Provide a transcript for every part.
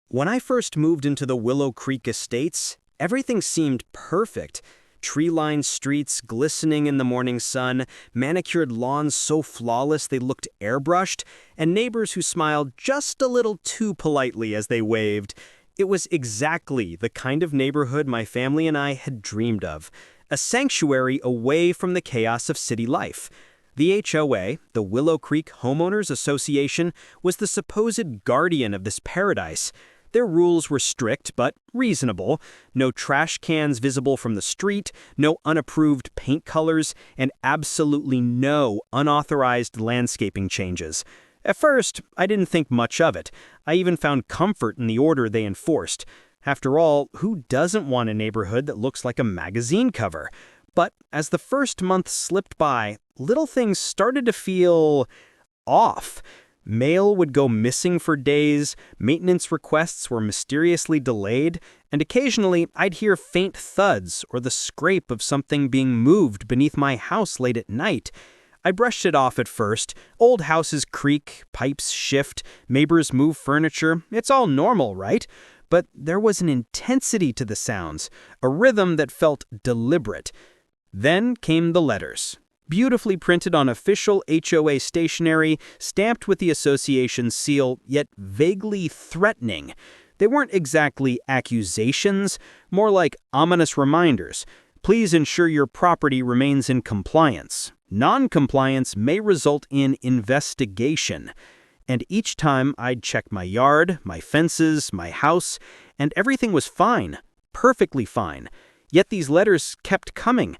When I first moved into the Willow Creek Estates, everything seemed perfect. Tree-lined streets glistening in the morning sun, manicured lawns so flawless they looked airbrushed, and neighbors who smiled just a little too politely as they waved. It was exactly the kind of neighborhood my family and I had dreamed of, a sanctuary away from the chaos of city life. The HOA, the Willow Creek Homeowners Association, was the supposed guardian of this paradise. Their rules were strict but reasonable. No trash cans visible from the street, no unapproved paint colors, and absolutely no unauthorized landscaping changes. At first, I didn't think much of it. I even found comfort in the order they enforced. After all, who doesn't want a neighborhood that looks like a magazine cover? But as the first month slipped by, little things started to feel off. Mail would go missing for days, maintenance requests were mysteriously delayed, and occasionally I'd hear faint thuds or the scrape of something being moved beneath my house late at night. I brushed it off at first. Old houses creak, pipes shift, neighbors move furniture. It's all normal, right? But there was an intensity to the sounds, a rhythm that felt deliberate. Then came the letters. Beautifully printed on official HOA stationery, stamped with the association's seal, yet vaguely threatening. They weren't exactly accusations, more like ominous reminders. Please ensure your property remains in compliance. Non-compliance may result in investigation. And each time I'd check my yard, my fences, my house, and everything was fine, perfectly fine. Yet these letters kept coming.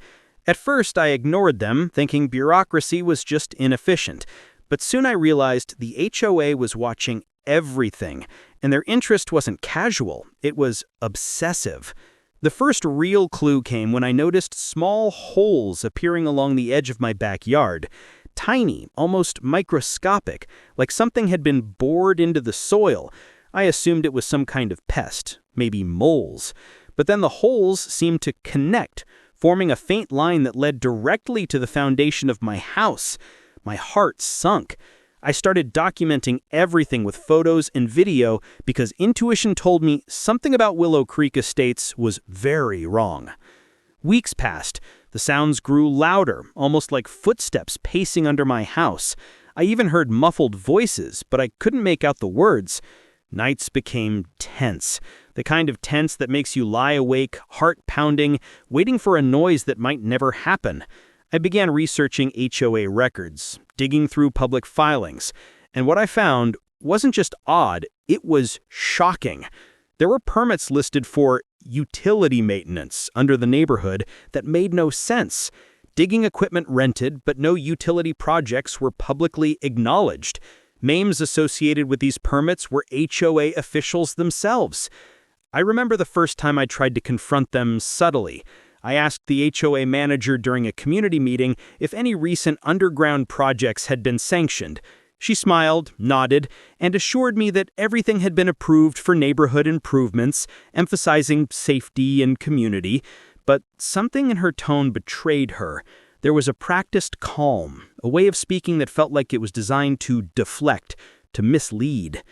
At first, I ignored them, thinking bureaucracy was just inefficient. But soon I realized the HOA was watching everything, and their interest wasn't casual, it was obsessive. The first real clue came when I noticed small holes appearing along the edge of my backyard. Tiny, almost microscopic, like something had been bored into the soil. I assumed it was some kind of pest, maybe moles. But then the holes seemed to connect, forming a faint line that led directly to the foundation of my house. My heart sunk. I started documenting everything with photos and video because intuition told me something about Willow Creek Estates was very wrong. Weeks passed. The sounds grew louder, almost like footsteps pacing under my house. I even heard muffled voices, but I couldn't make out the words. Nights became tense, the kind of tense that makes you lie awake, heart pounding, waiting for a noise that might never happen. I began researching HOA records, digging through public filings, and what I found wasn't just odd, it was shocking. There were permits listed for utility maintenance under the neighborhood that made no sense. Digging equipment rented, but no utility projects were publicly acknowledged. Names associated with these permits were HOA officials themselves. I remember the first time I tried to confront them subtly. I asked the HOA manager during a community meeting if any recent underground projects had been sanctioned. She smiled, nodded, and assured me that everything had been approved for neighborhood improvements, emphasizing safety and community. But something in her tone betrayed her. There was a practiced calm, a way of speaking that felt like it was designed to deflect, to mislead.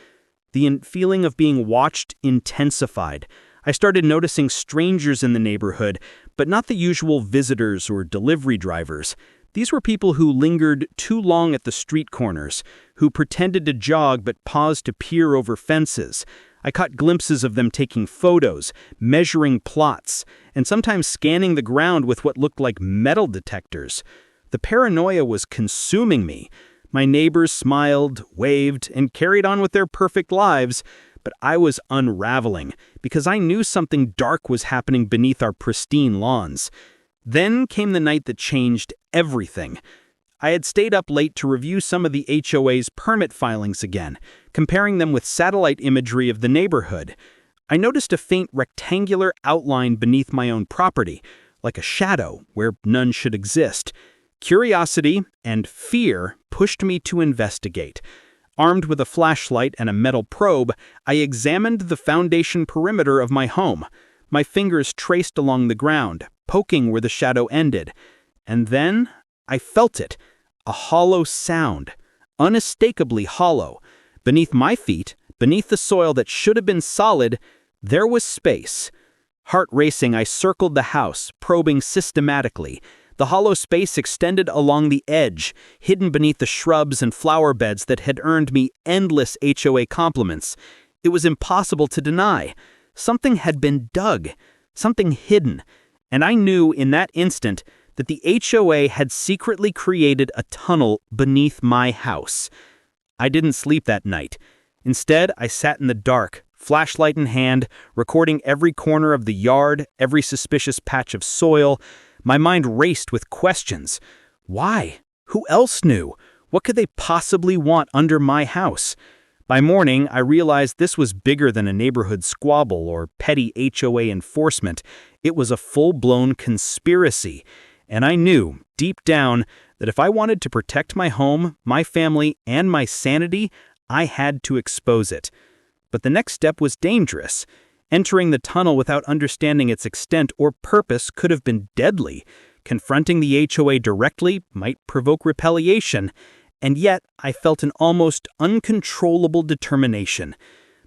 The feeling of being watched intensified. I started noticing strangers in the neighborhood, but not the usual visitors or delivery drivers. These were people who lingered too long at the street corners, who pretended to jog but paused to peer over fences. I caught glimpses of them taking photos, measuring plots, and sometimes scanning the ground with what looked like metal detectors. The paranoia was consuming me. My neighbors smiled, waved, and carried on with their perfect lives, but I was unraveling because I knew something dark was happening beneath our pristine lawns. Then came the night that changed everything. I had stayed up late to review some of the HOA's permit filings again, comparing them with satellite imagery of the neighborhood. I noticed a faint rectangular outline beneath my own property, like a shadow where none should exist. Curiosity and fear pushed me to investigate. Armed with a flashlight and a metal probe, I examined the foundation perimeter of my home. My fingers traced along the ground, poking where the shadow ended. And then I felt it, a hollow sound, unmistakably hollow. Beneath my feet, Beneath the soil that should have been solid, there was space. Heart racing, I circled the house, probing systematically. The hollow space extended along the edge, hidden beneath the shrubs and flower beds that had earned me endless HOA compliments. It was impossible to deny. Something had been dug, something hidden, and I knew in that instant that the HOA had secretly created a tunnel beneath my house. I didn't sleep that night. Instead, I sat in the dark, flashlight in hand, recording every corner of the yard, every suspicious patch of soil. My mind raced with questions. Why? Who else knew? What could they possibly want under my house? By morning, I realized this was bigger than a neighborhood squabble or petty HOA enforcement. It was a full-blown conspiracy. And I knew, deep down, that if I wanted to protect my home, my family, and my sanity, I had to expose it. But the next step was dangerous. Entering the tunnel without understanding its extent or purpose could have been deadly. Confronting the HOA directly might provoke retaliation. And yet, I felt an almost uncontrollable determination.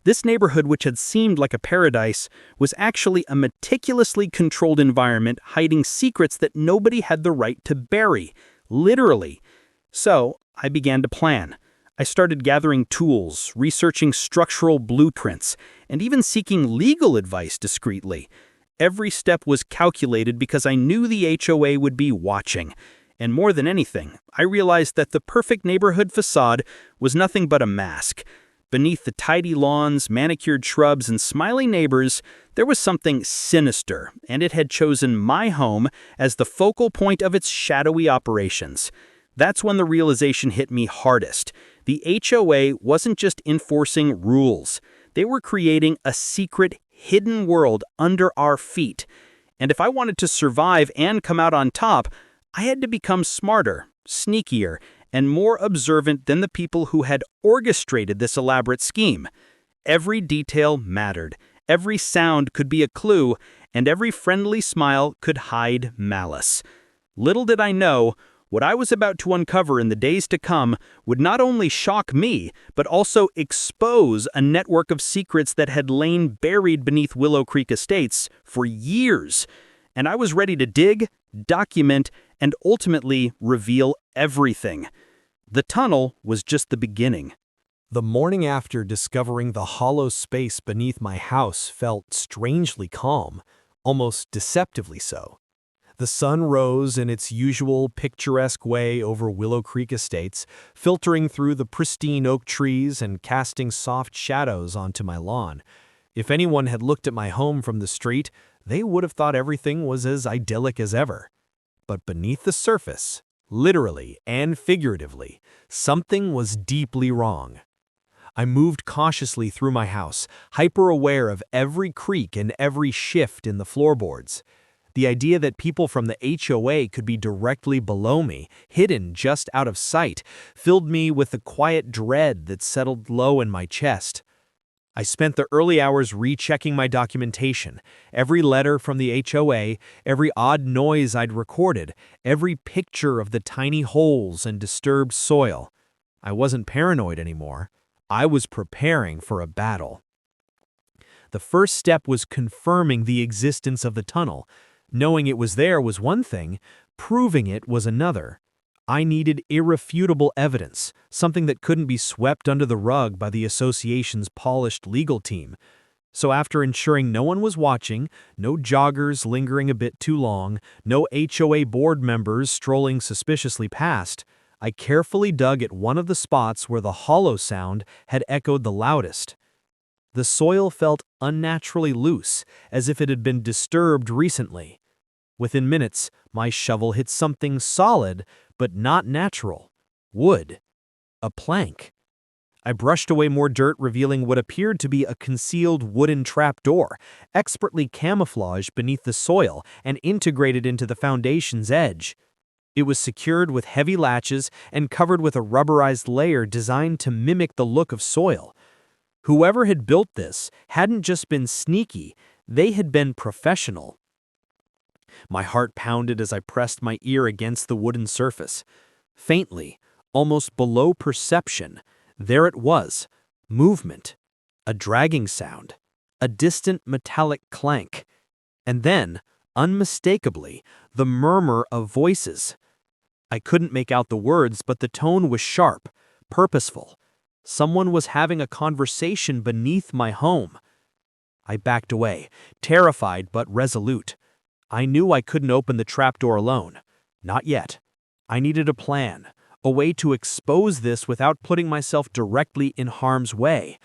This neighborhood, which had seemed like a paradise, was actually a meticulously controlled environment hiding secrets that nobody had the right to bury, literally. So, I began to plan. I started gathering tools, researching structural blueprints, and even seeking legal advice discreetly. Every step was calculated because I knew the HOA would be watching. And more than anything, I realized that the perfect neighborhood facade was nothing but a mask. Beneath the tidy lawns, manicured shrubs, and smiling neighbors, there was something sinister, and it had chosen my home as the focal point of its shadowy operations. That's when the realization hit me hardest. The HOA wasn't just enforcing rules. They were creating a secret, hidden world under our feet. And if I wanted to survive and come out on top, I had to become smarter, sneakier, and more observant than the people who had orchestrated this elaborate scheme. Every detail mattered. Every sound could be a clue, and every friendly smile could hide malice. Little did I know, what I was about to uncover in the days to come would not only shock me, but also expose a network of secrets that had lain buried beneath Willow Creek Estates for years. And I was ready to dig, document, and ultimately reveal everything. The tunnel was just the beginning. The morning after discovering the hollow space beneath my house felt strangely calm, almost deceptively so. The sun rose in its usual picturesque way over Willow Creek Estates, filtering through the pristine oak trees and casting soft shadows onto my lawn. If anyone had looked at my home from the street, they would have thought everything was as idyllic as ever. But beneath the surface, literally and figuratively, something was deeply wrong. I moved cautiously through my house, hyper-aware of every creak and every shift in the floorboards. The idea that people from the HOA could be directly below me, hidden just out of sight, filled me with a quiet dread that settled low in my chest. I spent the early hours rechecking my documentation, every letter from the HOA, every odd noise I'd recorded, every picture of the tiny holes and disturbed soil. I wasn't paranoid anymore. I was preparing for a battle. The first step was confirming the existence of the tunnel. Knowing it was there was one thing, proving it was another. I needed irrefutable evidence, something that couldn't be swept under the rug by the association's polished legal team. So after ensuring no one was watching, no joggers lingering a bit too long, no HOA board members strolling suspiciously past, I carefully dug at one of the spots where the hollow sound had echoed the loudest. The soil felt unnaturally loose, as if it had been disturbed recently. Within minutes, my shovel hit something solid, but not natural. Wood. A plank. I brushed away more dirt, revealing what appeared to be a concealed wooden trapdoor, expertly camouflaged beneath the soil and integrated into the foundation's edge. It was secured with heavy latches and covered with a rubberized layer designed to mimic the look of soil. Whoever had built this hadn't just been sneaky, they had been professional. My heart pounded as I pressed my ear against the wooden surface. Faintly, almost below perception, there it was, movement, a dragging sound, a distant metallic clank, and then, unmistakably, the murmur of voices. I couldn't make out the words, but the tone was sharp, purposeful. Someone was having a conversation beneath my home. I backed away, terrified but resolute. I knew I couldn't open the trapdoor alone. Not yet. I needed a plan, a way to expose this without putting myself directly in harm's way.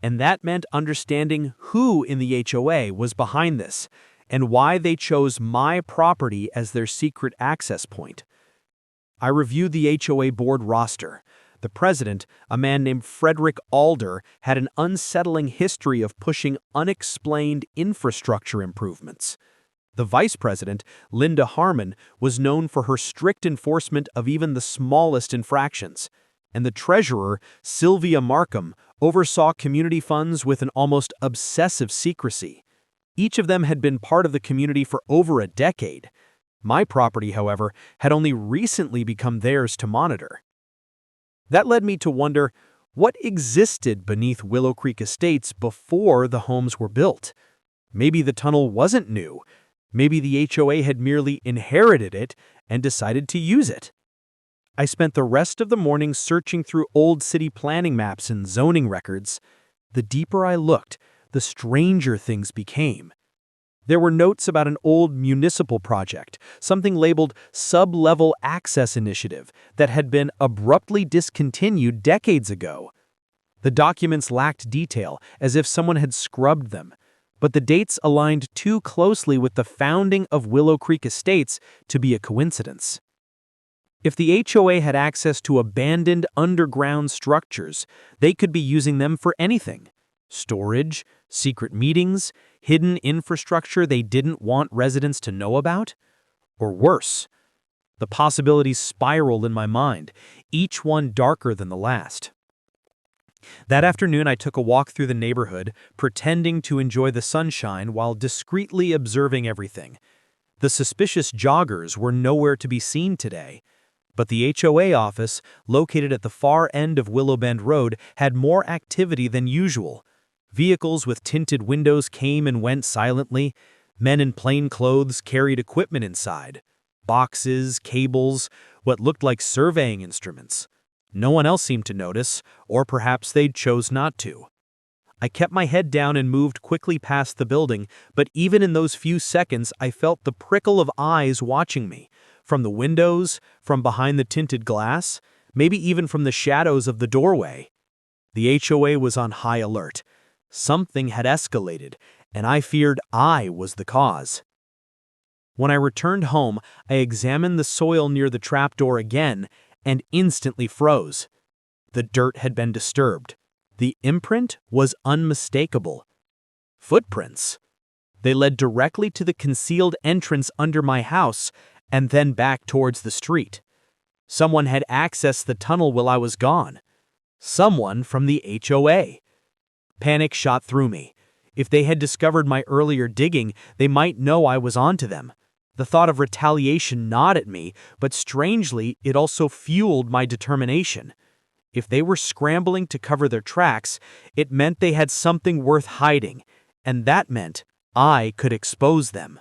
And that meant understanding who in the HOA was behind this, and why they chose my property as their secret access point. I reviewed the HOA board roster. The president, a man named Frederick Alder, had an unsettling history of pushing unexplained infrastructure improvements. The vice president, Linda Harmon, was known for her strict enforcement of even the smallest infractions. And the treasurer, Sylvia Markham, oversaw community funds with an almost obsessive secrecy. Each of them had been part of the community for over a decade. My property, however, had only recently become theirs to monitor. That led me to wonder what existed beneath Willow Creek Estates before the homes were built. Maybe the tunnel wasn't new. Maybe the HOA had merely inherited it and decided to use it. I spent the rest of the morning searching through old city planning maps and zoning records. The deeper I looked, the stranger things became. There were notes about an old municipal project, something labeled Sub-Level Access Initiative, that had been abruptly discontinued decades ago. The documents lacked detail, as if someone had scrubbed them, but the dates aligned too closely with the founding of Willow Creek Estates to be a coincidence. If the HOA had access to abandoned underground structures, they could be using them for anything. Storage, secret meetings, hidden infrastructure they didn't want residents to know about? Or worse. The possibilities spiraled in my mind, each one darker than the last. That afternoon, I took a walk through the neighborhood, pretending to enjoy the sunshine while discreetly observing everything. The suspicious joggers were nowhere to be seen today. But the HOA office, located at the far end of Willow Bend Road, had more activity than usual. Vehicles with tinted windows came and went silently. Men in plain clothes carried equipment inside. Boxes, cables, what looked like surveying instruments. No one else seemed to notice, or perhaps they chose not to. I kept my head down and moved quickly past the building, but even in those few seconds I felt the prickle of eyes watching me. From the windows, from behind the tinted glass, maybe even from the shadows of the doorway. The HOA was on high alert. Something had escalated, and I feared I was the cause. When I returned home, I examined the soil near the trapdoor again and instantly froze. The dirt had been disturbed. The imprint was unmistakable. Footprints. They led directly to the concealed entrance under my house and then back towards the street. Someone had accessed the tunnel while I was gone. Someone from the HOA. Panic shot through me. If they had discovered my earlier digging, they might know I was onto them. The thought of retaliation gnawed at me, but strangely, it also fueled my determination. If they were scrambling to cover their tracks, it meant they had something worth hiding, and that meant I could expose them.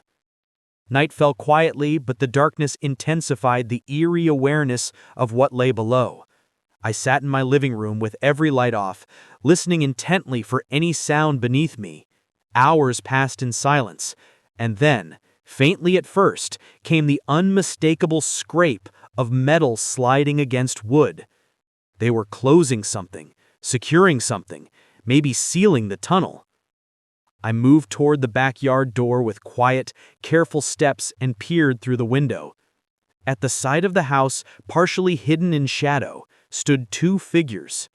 Night fell quietly, but the darkness intensified the eerie awareness of what lay below. I sat in my living room with every light off, listening intently for any sound beneath me. Hours passed in silence, and then, faintly at first, came the unmistakable scrape of metal sliding against wood. They were closing something, securing something, maybe sealing the tunnel. I moved toward the backyard door with quiet, careful steps and peered through the window. At the side of the house, partially hidden in shadow, stood two figures.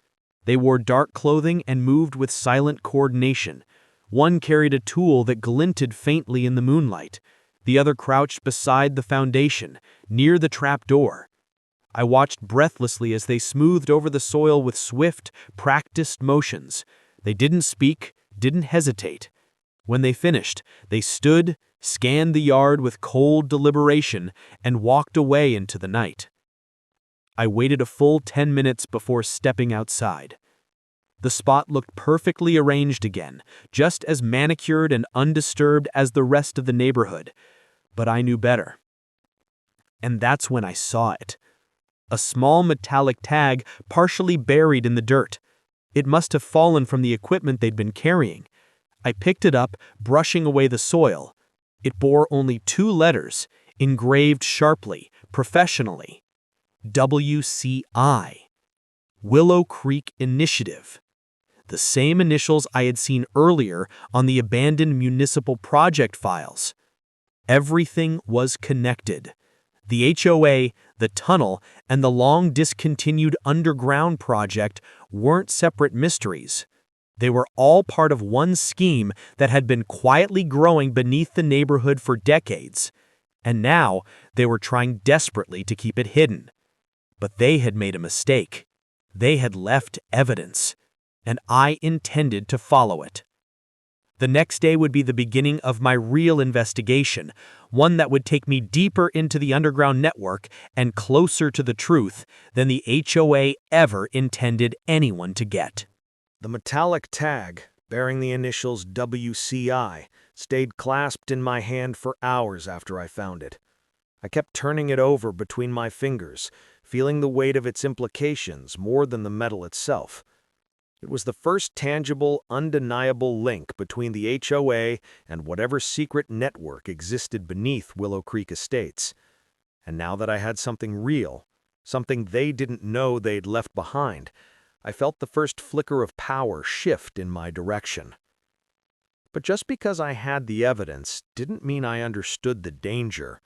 They wore dark clothing and moved with silent coordination. One carried a tool that glinted faintly in the moonlight. The other crouched beside the foundation, near the trapdoor. I watched breathlessly as they smoothed over the soil with swift, practiced motions. They didn't speak, didn't hesitate. When they finished, they stood, scanned the yard with cold deliberation, and walked away into the night. I waited a full 10 minutes before stepping outside. The spot looked perfectly arranged again, just as manicured and undisturbed as the rest of the neighborhood. But I knew better. And that's when I saw it. A small metallic tag partially buried in the dirt. It must have fallen from the equipment they'd been carrying. I picked it up, brushing away the soil. It bore only 2 letters, engraved sharply, professionally. WCI. Willow Creek Initiative. The same initials I had seen earlier on the abandoned municipal project files. Everything was connected. The HOA, the tunnel, and the long-discontinued underground project weren't separate mysteries. They were all part of one scheme that had been quietly growing beneath the neighborhood for decades. And now they were trying desperately to keep it hidden. But they had made a mistake. They had left evidence, and I intended to follow it. The next day would be the beginning of my real investigation, one that would take me deeper into the underground network and closer to the truth than the HOA ever intended anyone to get. The metallic tag, bearing the initials WCI, stayed clasped in my hand for hours after I found it. I kept turning it over between my fingers, feeling the weight of its implications more than the metal itself. It was the first tangible, undeniable link between the HOA and whatever secret network existed beneath Willow Creek Estates. And now that I had something real, something they didn't know they'd left behind, I felt the first flicker of power shift in my direction. But just because I had the evidence didn't mean I understood the danger.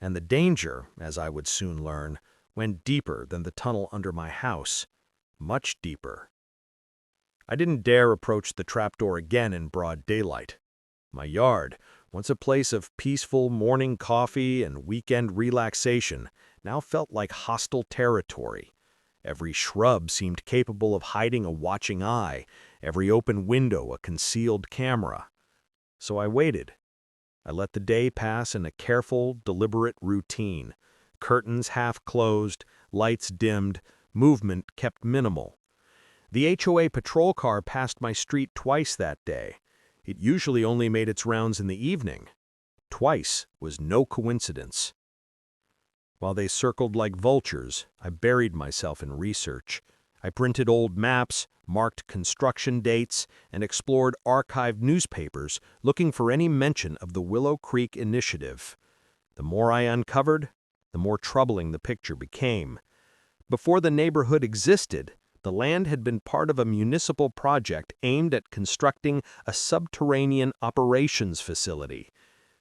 And the danger, as I would soon learn, went deeper than the tunnel under my house, much deeper. I didn't dare approach the trapdoor again in broad daylight. My yard, once a place of peaceful morning coffee and weekend relaxation, now felt like hostile territory. Every shrub seemed capable of hiding a watching eye, every open window a concealed camera. So I waited. I let the day pass in a careful, deliberate routine. Curtains half closed, lights dimmed, movement kept minimal. The HOA patrol car passed my street twice that day. It usually only made its rounds in the evening. Twice was no coincidence. While they circled like vultures, I buried myself in research. I printed old maps, marked construction dates, and explored archived newspapers looking for any mention of the Willow Creek Initiative. The more I uncovered, the more troubling the picture became. Before the neighborhood existed, the land had been part of a municipal project aimed at constructing a subterranean operations facility.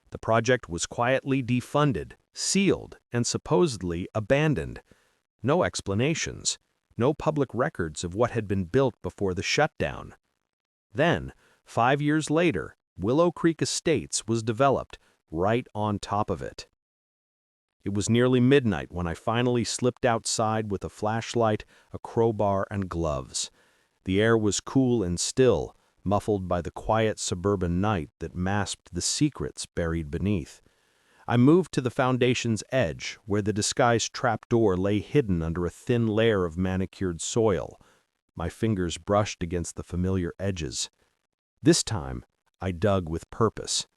The project was quietly defunded, sealed, and supposedly abandoned. No explanations, no public records of what had been built before the shutdown. Then, 5 years later, Willow Creek Estates was developed right on top of it. It was nearly midnight when I finally slipped outside with a flashlight, a crowbar, and gloves. The air was cool and still, muffled by the quiet suburban night that masked the secrets buried beneath. I moved to the foundation's edge, where the disguised trapdoor lay hidden under a thin layer of manicured soil. My fingers brushed against the familiar edges. This time, I dug with purpose.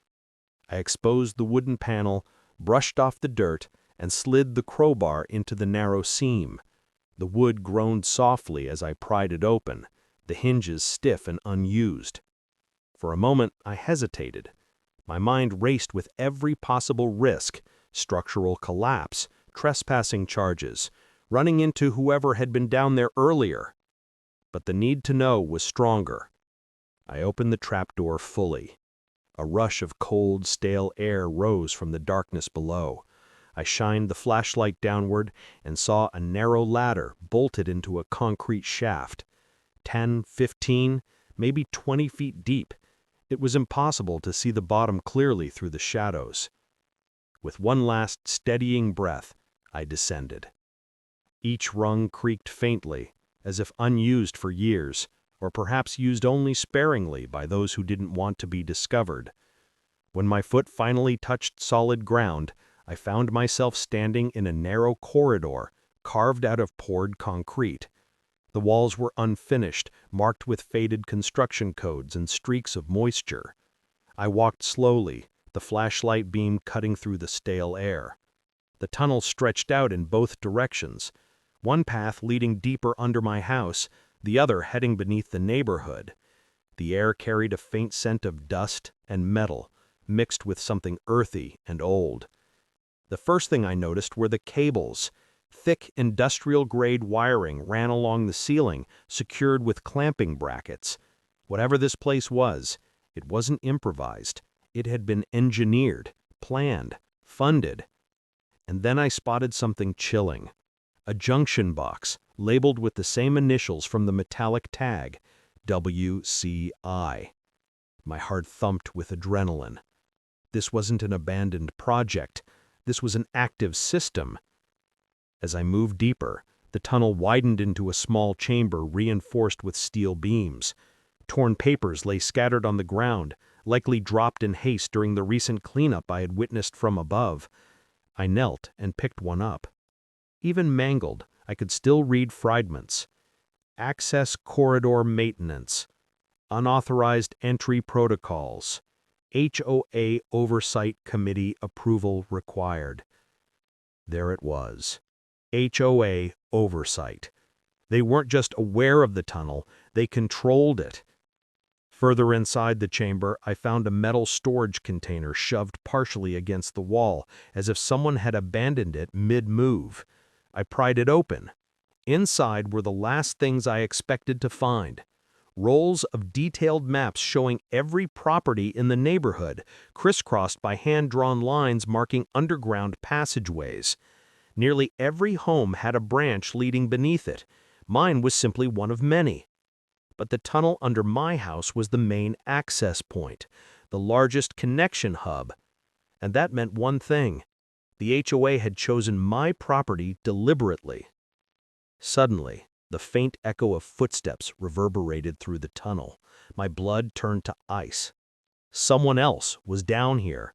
I exposed the wooden panel, brushed off the dirt, and slid the crowbar into the narrow seam. The wood groaned softly as I pried it open, the hinges stiff and unused. For a moment, I hesitated. My mind raced with every possible risk: structural collapse, trespassing charges, running into whoever had been down there earlier. But the need to know was stronger. I opened the trapdoor fully. A rush of cold, stale air rose from the darkness below. I shined the flashlight downward and saw a narrow ladder bolted into a concrete shaft. 10, 15, maybe 20 feet deep. It was impossible to see the bottom clearly through the shadows. With one last steadying breath, I descended. Each rung creaked faintly, as if unused for years, or perhaps used only sparingly by those who didn't want to be discovered. When my foot finally touched solid ground, I found myself standing in a narrow corridor carved out of poured concrete. The walls were unfinished, marked with faded construction codes and streaks of moisture. I walked slowly, the flashlight beam cutting through the stale air. The tunnel stretched out in both directions, one path leading deeper under my house, the other heading beneath the neighborhood. The air carried a faint scent of dust and metal, mixed with something earthy and old. The first thing I noticed were the cables. Thick industrial-grade wiring ran along the ceiling, secured with clamping brackets. Whatever this place was, it wasn't improvised. It had been engineered, planned, funded. And then I spotted something chilling. A junction box, labeled with the same initials from the metallic tag, WCI. My heart thumped with adrenaline. This wasn't an abandoned project. This was an active system. As I moved deeper, the tunnel widened into a small chamber reinforced with steel beams. Torn papers lay scattered on the ground, likely dropped in haste during the recent cleanup I had witnessed from above. I knelt and picked one up. Even mangled, I could still read fragments. Access corridor maintenance. Unauthorized entry protocols. HOA oversight committee approval required. There it was. HOA oversight. They weren't just aware of the tunnel, they controlled it. Further inside the chamber, I found a metal storage container shoved partially against the wall, as if someone had abandoned it mid-move. I pried it open. Inside were the last things I expected to find. Rolls of detailed maps showing every property in the neighborhood, crisscrossed by hand-drawn lines marking underground passageways. Nearly every home had a branch leading beneath it. Mine was simply one of many. But the tunnel under my house was the main access point, the largest connection hub. And that meant one thing. The HOA had chosen my property deliberately. Suddenly, the faint echo of footsteps reverberated through the tunnel. My blood turned to ice. Someone else was down here.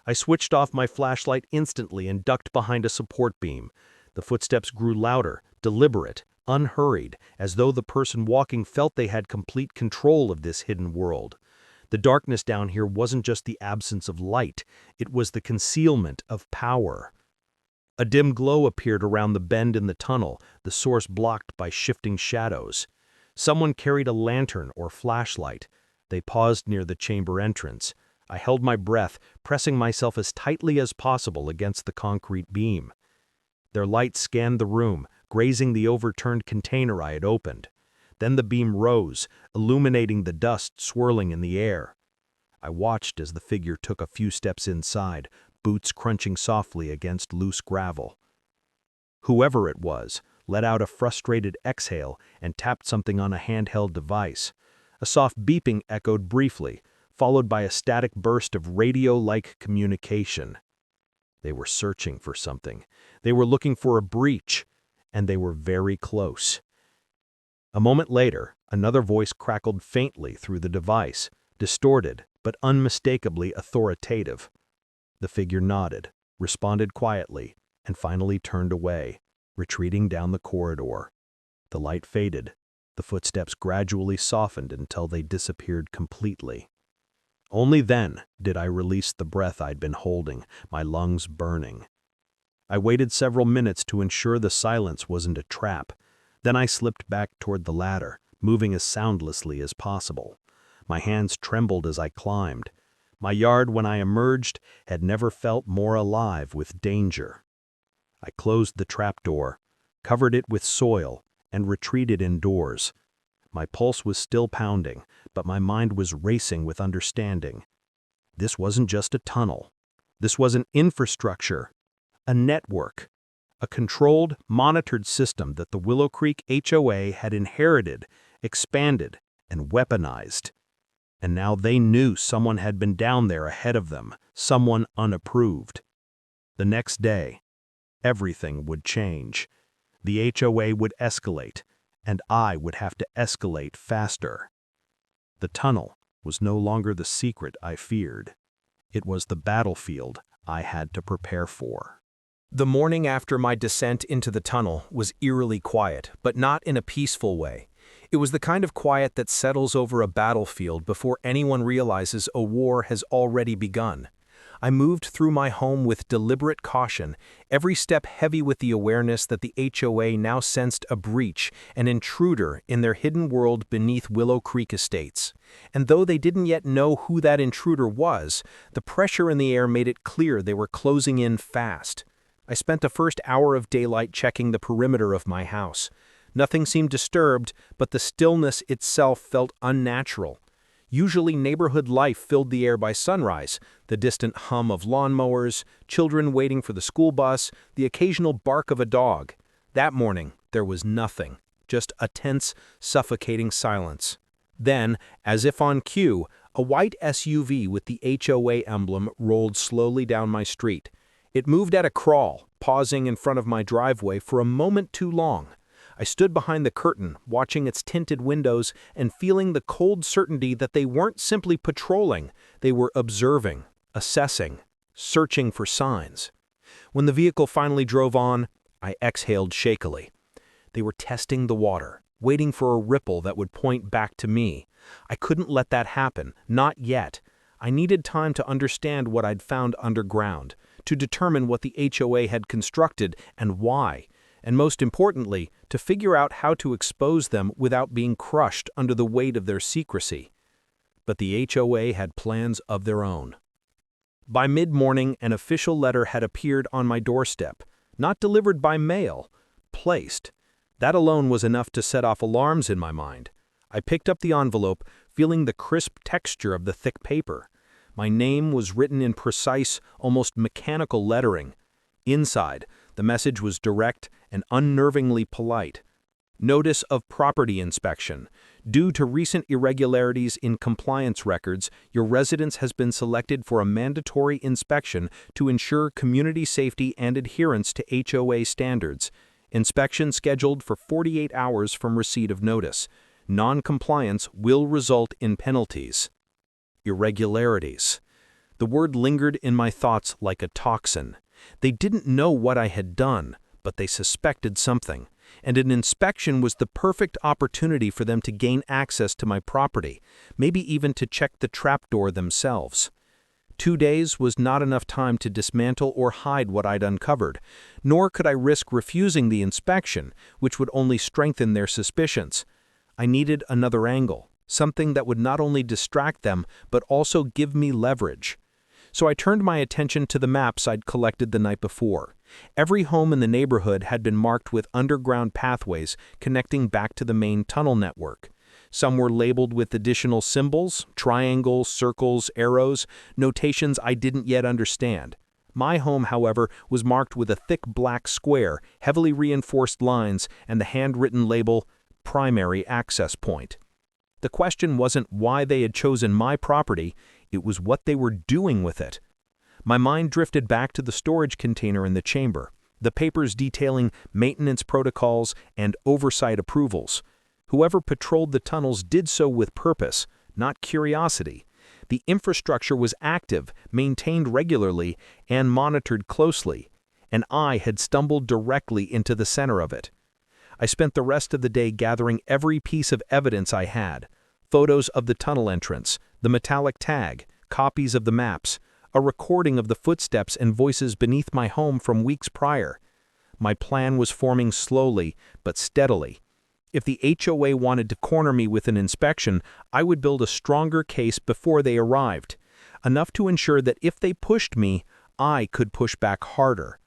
I switched off my flashlight instantly and ducked behind a support beam. The footsteps grew louder, deliberate, unhurried, as though the person walking felt they had complete control of this hidden world. The darkness down here wasn't just the absence of light, it was the concealment of power. A dim glow appeared around the bend in the tunnel, the source blocked by shifting shadows. Someone carried a lantern or flashlight. They paused near the chamber entrance. I held my breath, pressing myself as tightly as possible against the concrete beam. Their light scanned the room, grazing the overturned container I had opened. Then the beam rose, illuminating the dust swirling in the air. I watched as the figure took a few steps inside, boots crunching softly against loose gravel. Whoever it was let out a frustrated exhale and tapped something on a handheld device. A soft beeping echoed briefly, followed by a static burst of radio-like communication. They were searching for something. They were looking for a breach, and they were very close. A moment later, another voice crackled faintly through the device, distorted but unmistakably authoritative. The figure nodded, responded quietly, and finally turned away, retreating down the corridor. The light faded. The footsteps gradually softened until they disappeared completely. Only then did I release the breath I'd been holding, my lungs burning. I waited several minutes to ensure the silence wasn't a trap. Then I slipped back toward the ladder, moving as soundlessly as possible. My hands trembled as I climbed. My yard, when I emerged, had never felt more alive with danger. I closed the trapdoor, covered it with soil, and retreated indoors. My pulse was still pounding, but my mind was racing with understanding. This wasn't just a tunnel. This was an infrastructure, a network, a controlled, monitored system that the Willow Creek HOA had inherited, expanded, and weaponized. And now they knew someone had been down there ahead of them, someone unapproved. The next day, everything would change. The HOA would escalate, and I would have to escalate faster. The tunnel was no longer the secret I feared. It was the battlefield I had to prepare for. The morning after my descent into the tunnel was eerily quiet, but not in a peaceful way. It was the kind of quiet that settles over a battlefield before anyone realizes a war has already begun. I moved through my home with deliberate caution, every step heavy with the awareness that the HOA now sensed a breach, an intruder in their hidden world beneath Willow Creek Estates. And though they didn't yet know who that intruder was, the pressure in the air made it clear they were closing in fast. I spent the first hour of daylight checking the perimeter of my house. Nothing seemed disturbed, but the stillness itself felt unnatural. Usually neighborhood life filled the air by sunrise, the distant hum of lawnmowers, children waiting for the school bus, the occasional bark of a dog. That morning, there was nothing, just a tense, suffocating silence. Then, as if on cue, a white SUV with the HOA emblem rolled slowly down my street. It moved at a crawl, pausing in front of my driveway for a moment too long. I stood behind the curtain, watching its tinted windows and feeling the cold certainty that they weren't simply patrolling, they were observing, assessing, searching for signs. When the vehicle finally drove on, I exhaled shakily. They were testing the water, waiting for a ripple that would point back to me. I couldn't let that happen, not yet. I needed time to understand what I'd found underground, to determine what the HOA had constructed and why, and most importantly, to figure out how to expose them without being crushed under the weight of their secrecy. But the HOA had plans of their own. By mid-morning, an official letter had appeared on my doorstep, not delivered by mail, placed. That alone was enough to set off alarms in my mind. I picked up the envelope, feeling the crisp texture of the thick paper. My name was written in precise, almost mechanical lettering. Inside, the message was direct and unnervingly polite. Notice of property inspection. Due to recent irregularities in compliance records, your residence has been selected for a mandatory inspection to ensure community safety and adherence to HOA standards. Inspection scheduled for 48 hours from receipt of notice. Non-compliance will result in penalties. Irregularities. The word lingered in my thoughts like a toxin. They didn't know what I had done, but they suspected something, and an inspection was the perfect opportunity for them to gain access to my property, maybe even to check the trapdoor themselves. 2 days was not enough time to dismantle or hide what I'd uncovered, nor could I risk refusing the inspection, which would only strengthen their suspicions. I needed another angle, something that would not only distract them, but also give me leverage. So I turned my attention to the maps I'd collected the night before. Every home in the neighborhood had been marked with underground pathways connecting back to the main tunnel network. Some were labeled with additional symbols, triangles, circles, arrows, notations I didn't yet understand. My home, however, was marked with a thick black square, heavily reinforced lines, and the handwritten label, Primary Access Point. The question wasn't why they had chosen my property, it was what they were doing with it. My mind drifted back to the storage container in the chamber, the papers detailing maintenance protocols and oversight approvals. Whoever patrolled the tunnels did so with purpose, not curiosity. The infrastructure was active, maintained regularly, and monitored closely, and I had stumbled directly into the center of it. I spent the rest of the day gathering every piece of evidence I had. Photos of the tunnel entrance, the metallic tag, copies of the maps, a recording of the footsteps and voices beneath my home from weeks prior. My plan was forming slowly but steadily. If the HOA wanted to corner me with an inspection, I would build a stronger case before they arrived, enough to ensure that if they pushed me, I could push back harder.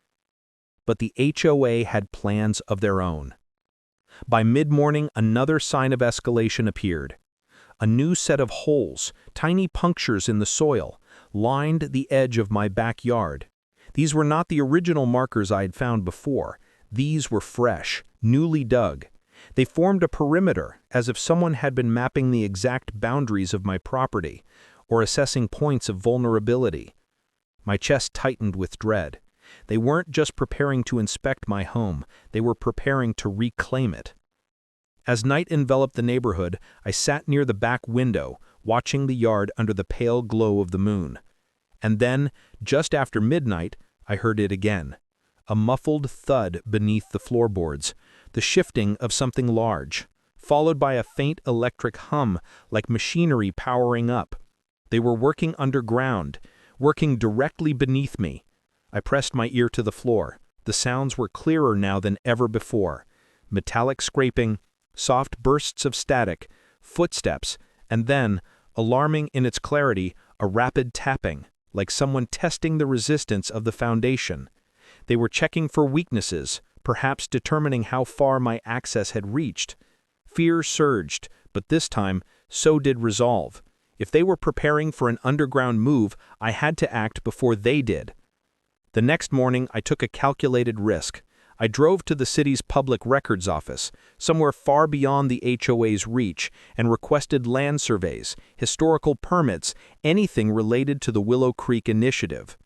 But the HOA had plans of their own. By mid-morning, another sign of escalation appeared. A new set of holes, tiny punctures in the soil, lined the edge of my backyard. These were not the original markers I had found before. These were fresh, newly dug. They formed a perimeter, as if someone had been mapping the exact boundaries of my property, or assessing points of vulnerability. My chest tightened with dread. They weren't just preparing to inspect my home, they were preparing to reclaim it. As night enveloped the neighborhood, I sat near the back window, watching the yard under the pale glow of the moon. And then, just after midnight, I heard it again. a muffled thud beneath the floorboards, the shifting of something large, followed by a faint electric hum like machinery powering up. They were working underground, working directly beneath me. I pressed my ear to the floor. The sounds were clearer now than ever before. Metallic scraping, soft bursts of static, footsteps, and then, alarming in its clarity, a rapid tapping, like someone testing the resistance of the foundation. They were checking for weaknesses, perhaps determining how far my access had reached. Fear surged, but this time, so did resolve. If they were preparing for an underground move, I had to act before they did. The next morning, I took a calculated risk. I drove to the city's public records office, somewhere far beyond the HOA's reach, and requested land surveys, historical permits, anything related to the Willow Creek Initiative.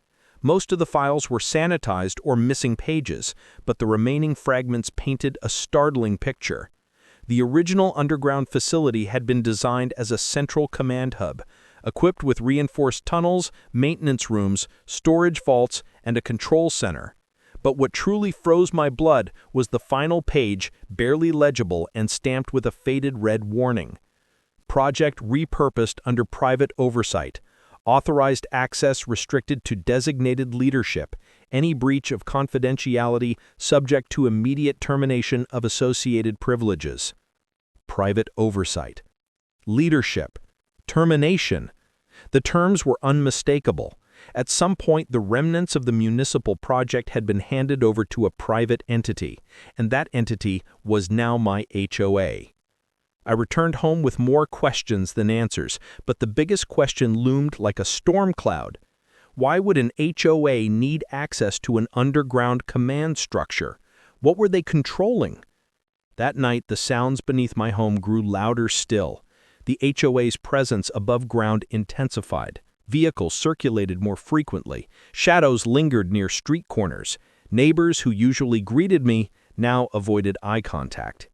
Most of the files were sanitized or missing pages, but the remaining fragments painted a startling picture. The original underground facility had been designed as a central command hub, equipped with reinforced tunnels, maintenance rooms, storage vaults, and a control center. But what truly froze my blood was the final page, barely legible and stamped with a faded red warning. Project repurposed under private oversight. Authorized access restricted to designated leadership. Any breach of confidentiality subject to immediate termination of associated privileges. Private oversight. Leadership. Termination. The terms were unmistakable. At some point, the remnants of the municipal project had been handed over to a private entity, and that entity was now my HOA. I returned home with more questions than answers, but the biggest question loomed like a storm cloud. Why would an HOA need access to an underground command structure? What were they controlling? That night, the sounds beneath my home grew louder still. The HOA's presence above ground intensified. Vehicles circulated more frequently. Shadows lingered near street corners. Neighbors who usually greeted me now avoided eye contact.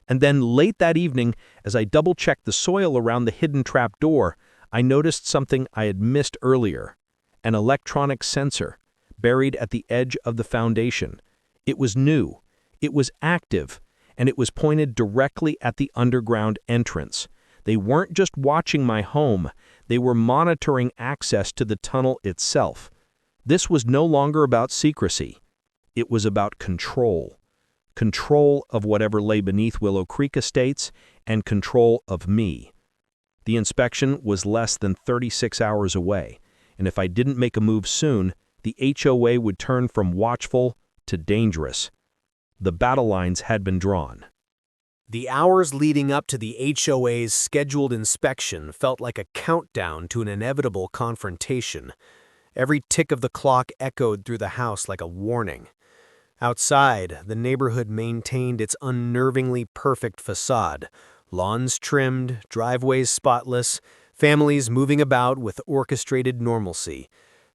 And then late that evening, as I double-checked the soil around the hidden trapdoor, I noticed something I had missed earlier. An electronic sensor, buried at the edge of the foundation. It was new, it was active, and it was pointed directly at the underground entrance. They weren't just watching my home, they were monitoring access to the tunnel itself. This was no longer about secrecy. It was about control. Control of whatever lay beneath Willow Creek Estates, and control of me. The inspection was less than 36 hours away, and if I didn't make a move soon, the HOA would turn from watchful to dangerous. The battle lines had been drawn. The hours leading up to the HOA's scheduled inspection felt like a countdown to an inevitable confrontation. Every tick of the clock echoed through the house like a warning. Outside, the neighborhood maintained its unnervingly perfect facade. Lawns trimmed, driveways spotless, families moving about with orchestrated normalcy.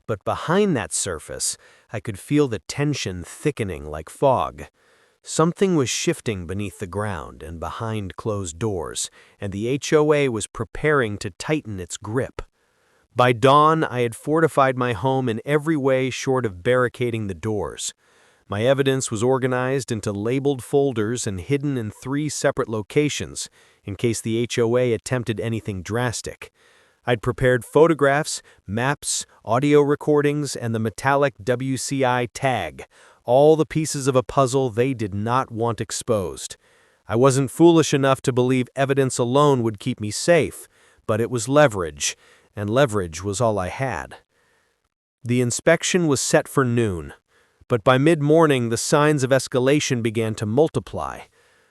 But behind that surface, I could feel the tension thickening like fog. Something was shifting beneath the ground and behind closed doors, and the HOA was preparing to tighten its grip. By dawn, I had fortified my home in every way short of barricading the doors. My evidence was organized into labeled folders and hidden in 3 separate locations, in case the HOA attempted anything drastic. I'd prepared photographs, maps, audio recordings, and the metallic WCI tag, all the pieces of a puzzle they did not want exposed. I wasn't foolish enough to believe evidence alone would keep me safe, but it was leverage, and leverage was all I had. The inspection was set for noon. But by mid-morning, the signs of escalation began to multiply.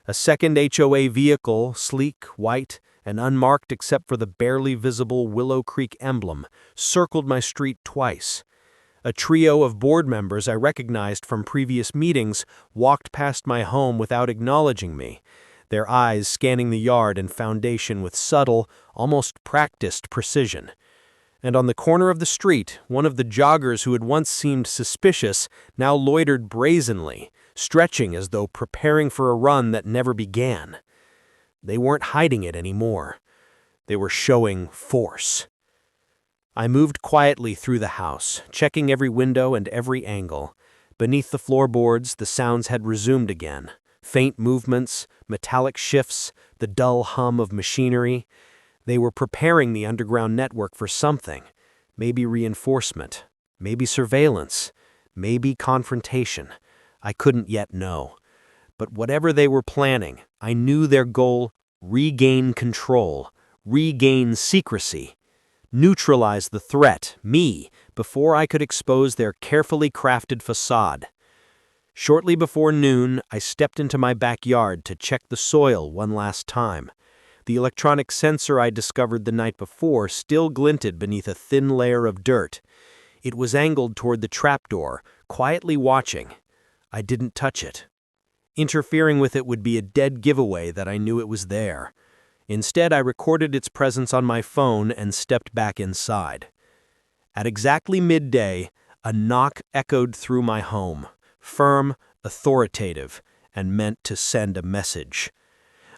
A second HOA vehicle, sleek, white, and unmarked except for the barely visible Willow Creek emblem, circled my street twice. A trio of board members I recognized from previous meetings walked past my home without acknowledging me, their eyes scanning the yard and foundation with subtle, almost practiced precision. And on the corner of the street, one of the joggers who had once seemed suspicious now loitered brazenly, stretching as though preparing for a run that never began. They weren't hiding it anymore. They were showing force. I moved quietly through the house, checking every window and every angle. Beneath the floorboards, the sounds had resumed again. Faint movements, metallic shifts, the dull hum of machinery. They were preparing the underground network for something. Maybe reinforcement, maybe surveillance, maybe confrontation. I couldn't yet know. But whatever they were planning, I knew their goal: regain control, regain secrecy, neutralize the threat, me, before I could expose their carefully crafted facade. Shortly before noon, I stepped into my backyard to check the soil one last time. The electronic sensor I discovered the night before still glinted beneath a thin layer of dirt. It was angled toward the trapdoor, quietly watching. I didn't touch it. Interfering with it would be a dead giveaway that I knew it was there. Instead, I recorded its presence on my phone and stepped back inside. At exactly midday, a knock echoed through my home, firm, authoritative, and meant to send a message.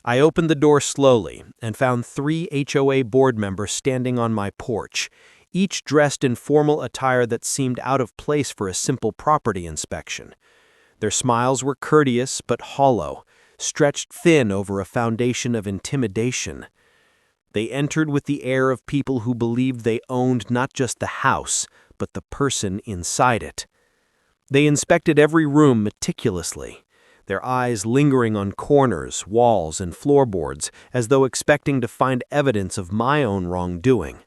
I opened the door slowly and found 3 HOA board members standing on my porch, each dressed in formal attire that seemed out of place for a simple property inspection. Their smiles were courteous but hollow, stretched thin over a foundation of intimidation. They entered with the air of people who believed they owned not just the house, but the person inside it. They inspected every room meticulously, their eyes lingering on corners, walls, and floorboards, as though expecting to find evidence of my own wrongdoing.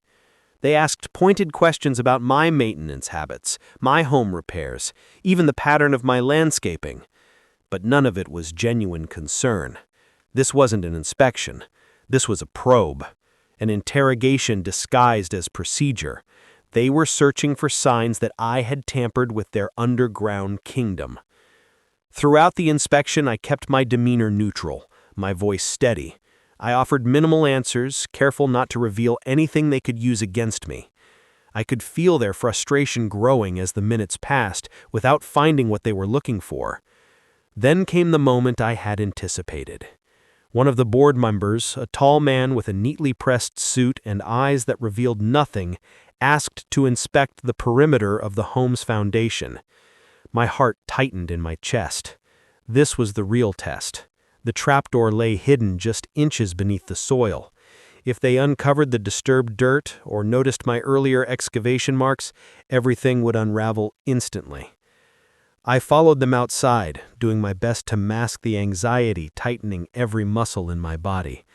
They asked pointed questions about my maintenance habits, my home repairs, even the pattern of my landscaping. But none of it was genuine concern. This wasn't an inspection. This was a probe, an interrogation disguised as procedure. They were searching for signs that I had tampered with their underground kingdom. Throughout the inspection, I kept my demeanor neutral, my voice steady. I offered minimal answers, careful not to reveal anything they could use against me. I could feel their frustration growing as the minutes passed, without finding what they were looking for. Then came the moment I had anticipated. One of the board members, a tall man with a neatly pressed suit and eyes that revealed nothing, asked to inspect the perimeter of the home's foundation. My heart tightened in my chest. This was the real test. The trapdoor lay hidden just inches beneath the soil. If they uncovered the disturbed dirt or noticed my earlier excavation marks, everything would unravel instantly. I followed them outside, doing my best to mask the anxiety tightening every muscle in my body.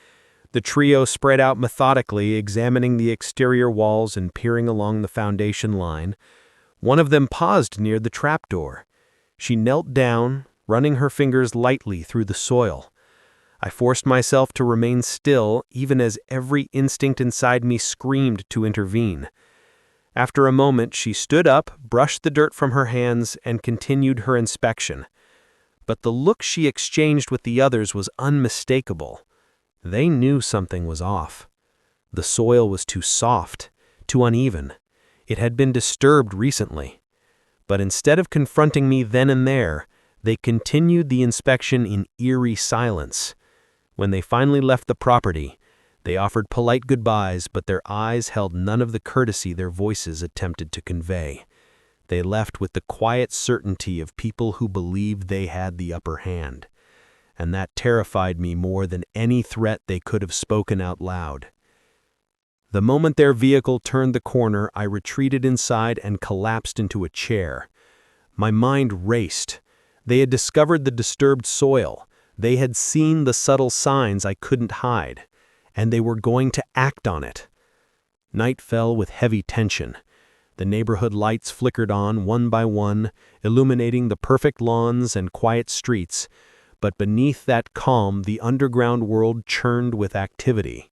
The trio spread out methodically, examining the exterior walls and peering along the foundation line. One of them paused near the trapdoor. She knelt down, running her fingers lightly through the soil. I forced myself to remain still, even as every instinct inside me screamed to intervene. After a moment, she stood up, brushed the dirt from her hands, and continued her inspection. But the look she exchanged with the others was unmistakable. They knew something was off. The soil was too soft, too uneven. It had been disturbed recently. But instead of confronting me then and there, they continued the inspection in eerie silence. When they finally left the property, they offered polite goodbyes, but their eyes held none of the courtesy their voices attempted to convey. They left with the quiet certainty of people who believed they had the upper hand. And that terrified me more than any threat they could have spoken out loud. The moment their vehicle turned the corner, I retreated inside and collapsed into a chair. My mind raced. They had discovered the disturbed soil. They had seen the subtle signs I couldn't hide, and they were going to act on it. Night fell with heavy tension. The neighborhood lights flickered on one by one, illuminating the perfect lawns and quiet streets, but beneath that calm, the underground world churned with activity.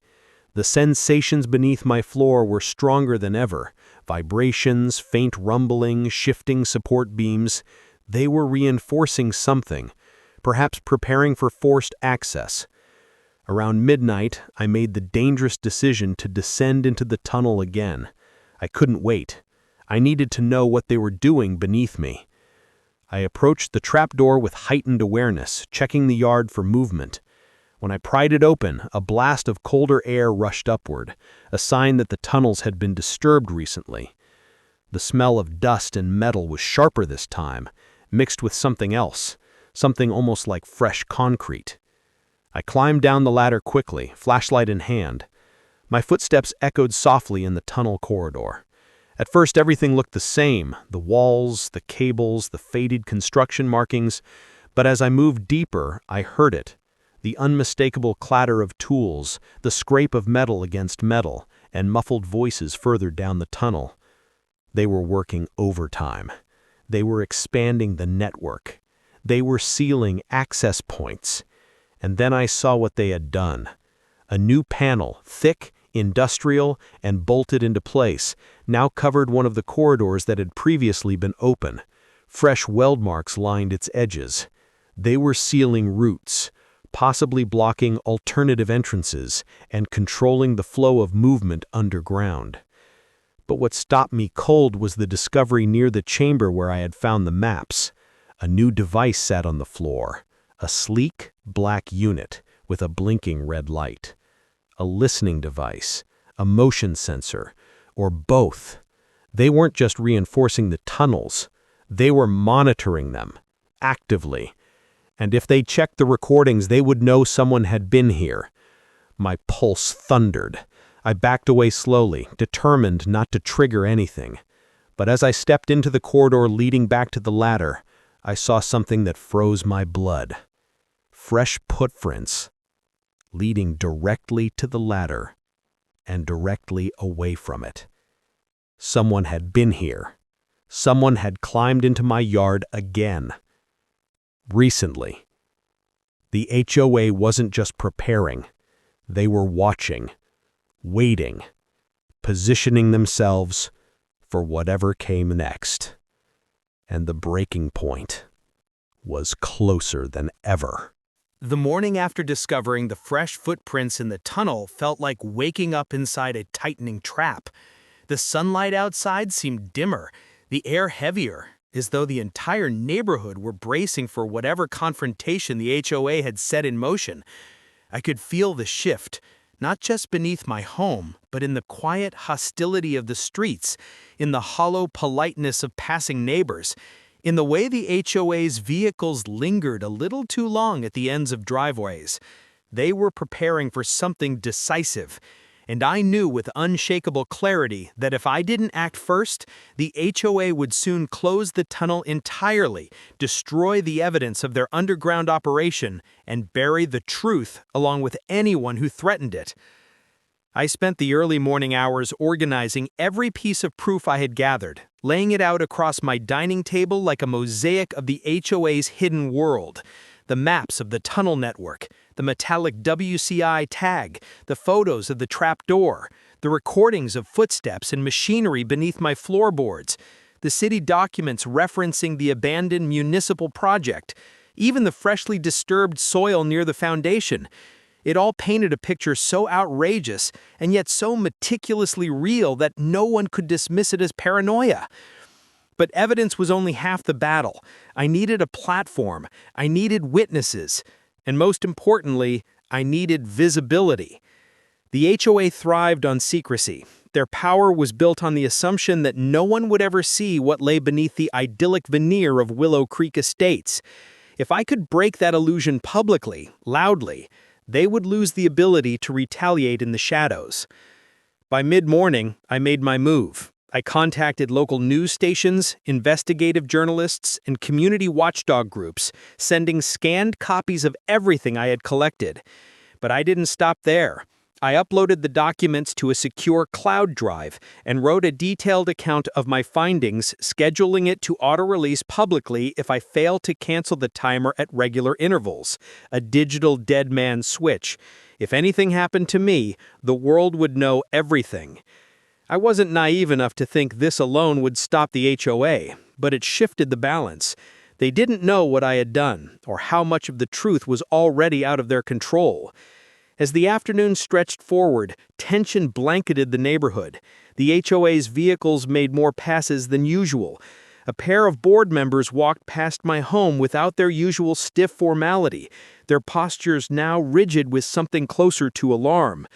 The sensations beneath my floor were stronger than ever. Vibrations, faint rumbling, shifting support beams. They were reinforcing something, perhaps preparing for forced access. Around midnight, I made the dangerous decision to descend into the tunnel again. I couldn't wait. I needed to know what they were doing beneath me. I approached the trapdoor with heightened awareness, checking the yard for movement. When I pried it open, a blast of colder air rushed upward, a sign that the tunnels had been disturbed recently. The smell of dust and metal was sharper this time, mixed with something else, something almost like fresh concrete. I climbed down the ladder quickly, flashlight in hand. My footsteps echoed softly in the tunnel corridor. At first, everything looked the same, the walls, the cables, the faded construction markings, but as I moved deeper, I heard it. The unmistakable clatter of tools, the scrape of metal against metal, and muffled voices further down the tunnel. They were working overtime. They were expanding the network. They were sealing access points. And then I saw what they had done. A new panel, thick, industrial, and bolted into place, now covered one of the corridors that had previously been open. Fresh weld marks lined its edges. They were sealing routes, possibly blocking alternative entrances and controlling the flow of movement underground. But what stopped me cold was the discovery near the chamber where I had found the maps. A new device sat on the floor, a sleek, black unit with a blinking red light. A listening device, a motion sensor, or both. They weren't just reinforcing the tunnels, they were monitoring them, actively. And if they checked the recordings, they would know someone had been here. My pulse thundered. I backed away slowly, determined not to trigger anything. But as I stepped into the corridor leading back to the ladder, I saw something that froze my blood. Fresh footprints, leading directly to the ladder and directly away from it. Someone had been here. Someone had climbed into my yard again. Recently. The HOA wasn't just preparing. They were watching, waiting, positioning themselves for whatever came next. And the breaking point was closer than ever. The morning after discovering the fresh footprints in the tunnel felt like waking up inside a tightening trap. The sunlight outside seemed dimmer, the air heavier, as though the entire neighborhood were bracing for whatever confrontation the HOA had set in motion. I could feel the shift, not just beneath my home, but in the quiet hostility of the streets, in the hollow politeness of passing neighbors, in the way the HOA's vehicles lingered a little too long at the ends of driveways. They were preparing for something decisive, and I knew with unshakable clarity that if I didn't act first, the HOA would soon close the tunnel entirely, destroy the evidence of their underground operation, and bury the truth along with anyone who threatened it. I spent the early morning hours organizing every piece of proof I had gathered, laying it out across my dining table like a mosaic of the HOA's hidden world. The maps of the tunnel network, the metallic WCI tag, the photos of the trapdoor, the recordings of footsteps and machinery beneath my floorboards, the city documents referencing the abandoned municipal project, even the freshly disturbed soil near the foundation. It all painted a picture so outrageous and yet so meticulously real that no one could dismiss it as paranoia. But evidence was only half the battle. I needed a platform, I needed witnesses, and most importantly, I needed visibility. The HOA thrived on secrecy. Their power was built on the assumption that no one would ever see what lay beneath the idyllic veneer of Willow Creek Estates. If I could break that illusion publicly, loudly, they would lose the ability to retaliate in the shadows. By mid-morning, I made my move. I contacted local news stations, investigative journalists, and community watchdog groups, sending scanned copies of everything I had collected. But I didn't stop there. I uploaded the documents to a secure cloud drive and wrote a detailed account of my findings, scheduling it to auto-release publicly if I fail to cancel the timer at regular intervals, a digital dead man switch. If anything happened to me, the world would know everything. I wasn't naive enough to think this alone would stop the HOA, but it shifted the balance. They didn't know what I had done, or how much of the truth was already out of their control. As the afternoon stretched forward, tension blanketed the neighborhood. The HOA's vehicles made more passes than usual. A pair of board members walked past my home without their usual stiff formality, their postures now rigid with something closer to alarm.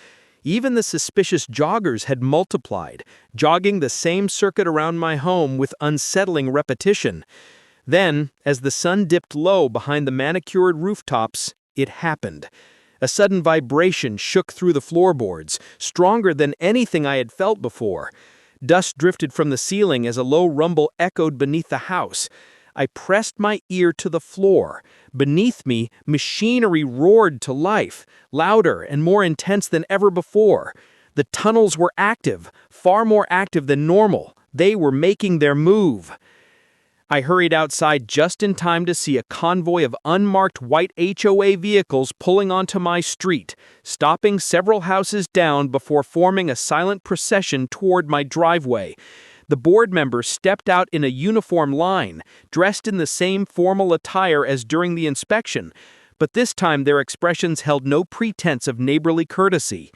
Even the suspicious joggers had multiplied, jogging the same circuit around my home with unsettling repetition. Then, as the sun dipped low behind the manicured rooftops, it happened. A sudden vibration shook through the floorboards, stronger than anything I had felt before. Dust drifted from the ceiling as a low rumble echoed beneath the house. I pressed my ear to the floor. Beneath me, machinery roared to life, louder and more intense than ever before. The tunnels were active, far more active than normal. They were making their move. I hurried outside just in time to see a convoy of unmarked white HOA vehicles pulling onto my street, stopping several houses down before forming a silent procession toward my driveway. The board members stepped out in a uniform line, dressed in the same formal attire as during the inspection, but this time their expressions held no pretense of neighborly courtesy.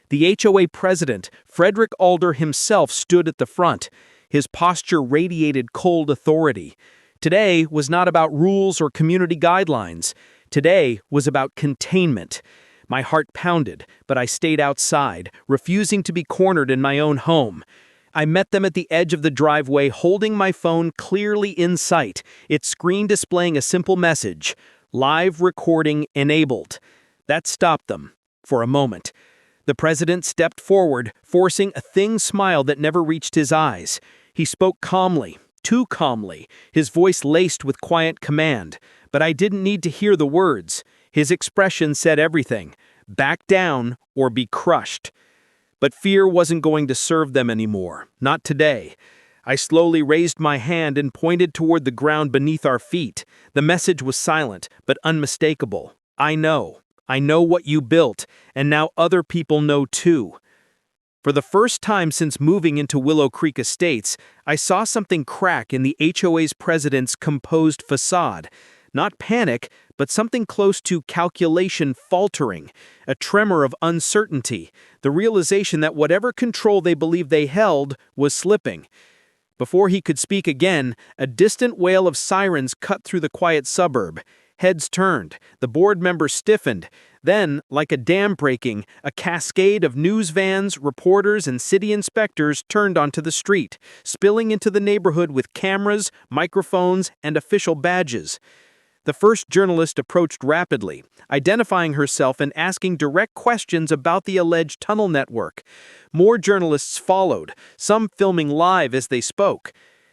The HOA president, Frederick Alder himself, stood at the front. His posture radiated cold authority. Today was not about rules or community guidelines. Today was about containment. My heart pounded, but I stayed outside, refusing to be cornered in my own home. I met them at the edge of the driveway, holding my phone clearly in sight, its screen displaying a simple message: live recording enabled. That stopped them, for a moment. The president stepped forward, forcing a thin smile that never reached his eyes. He spoke calmly, too calmly, his voice laced with quiet command. But I didn't need to hear the words. His expression said everything: back down or be crushed. But fear wasn't going to serve them anymore, not today. I slowly raised my hand and pointed toward the ground beneath our feet. The message was silent, but unmistakable. I know what you built, and now other people know too. For the first time since moving into Willow Creek Estates, I saw something crack in the HOA's president's composed facade. Not panic, but something close to calculation faltering, a tremor of uncertainty, the realization that whatever control they believed they held was slipping. Before he could speak again, a distant wail of sirens cut through the quiet suburb. Heads turned, the board members stiffened. Then, like a dam breaking, a cascade of news vans, reporters, and city inspectors turned onto the street, spilling into the neighborhood with cameras, microphones, and official badges. The first journalist approached rapidly, identifying herself and asking direct questions about the alleged tunnel network. More journalists followed, some filming live as they spoke.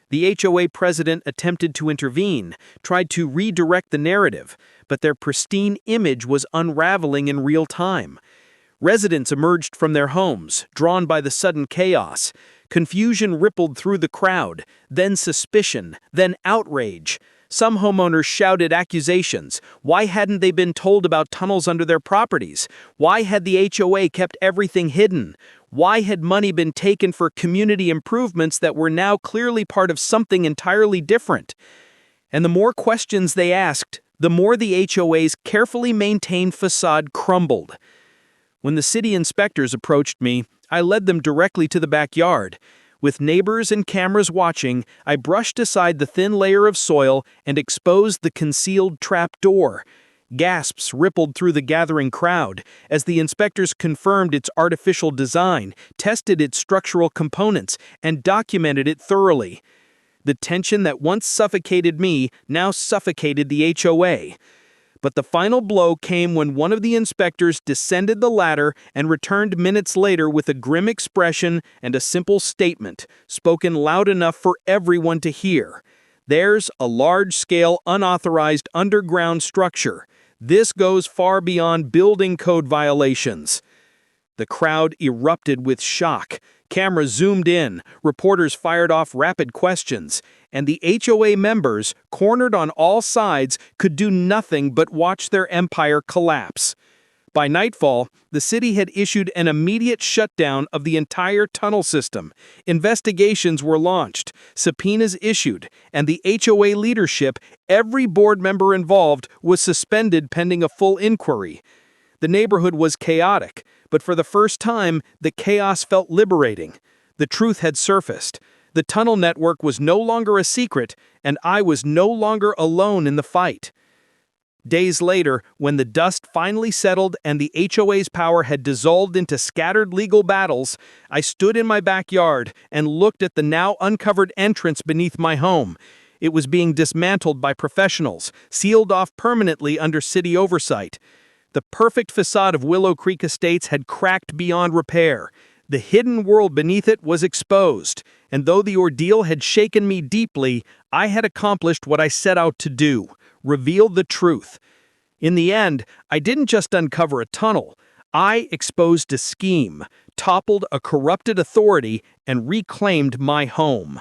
The HOA president attempted to intervene, tried to redirect the narrative, but their pristine image was unraveling in real time. Residents emerged from their homes, drawn by the sudden chaos. Confusion rippled through the crowd, then suspicion, then outrage. Some homeowners shouted accusations. Why hadn't they been told about tunnels under their properties? Why had the HOA kept everything hidden? Why had money been taken for community improvements that were now clearly part of something entirely different? And the more questions they asked, the more the HOA's carefully maintained facade crumbled. When the city inspectors approached me, I led them directly to the backyard. With neighbors and cameras watching, I brushed aside the thin layer of soil and exposed the concealed trapdoor. Gasps rippled through the gathering crowd as the inspectors confirmed its artificial design, tested its structural components, and documented it thoroughly. The tension that once suffocated me now suffocated the HOA. But the final blow came when one of the inspectors descended the ladder and returned minutes later with a grim expression and a simple statement, spoken loud enough for everyone to hear. There's a large-scale, unauthorized underground structure. This goes far beyond building code violations. The crowd erupted with shock. Cameras zoomed in, reporters fired off rapid questions, and the HOA members, cornered on all sides, could do nothing but watch their empire collapse. By nightfall, the city had issued an immediate shutdown of the entire tunnel system. Investigations were launched, subpoenas issued, and the HOA leadership, every board member involved, was suspended pending a full inquiry. The neighborhood was chaotic, but for the first time, the chaos felt liberating. The truth had surfaced. The tunnel network was no longer a secret, and I was no longer alone in the fight. Days later, when the dust finally settled and the HOA's power had dissolved into scattered legal battles, I stood in my backyard and looked at the now uncovered entrance beneath my home. It was being dismantled by professionals, sealed off permanently under city oversight. The perfect facade of Willow Creek Estates had cracked beyond repair. The hidden world beneath it was exposed, and though the ordeal had shaken me deeply, I had accomplished what I set out to do: reveal the truth. In the end, I didn't just uncover a tunnel. I exposed a scheme, toppled a corrupted authority, and reclaimed my home.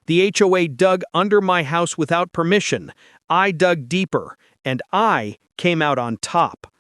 The HOA dug under my house without permission. I dug deeper, and I came out on top.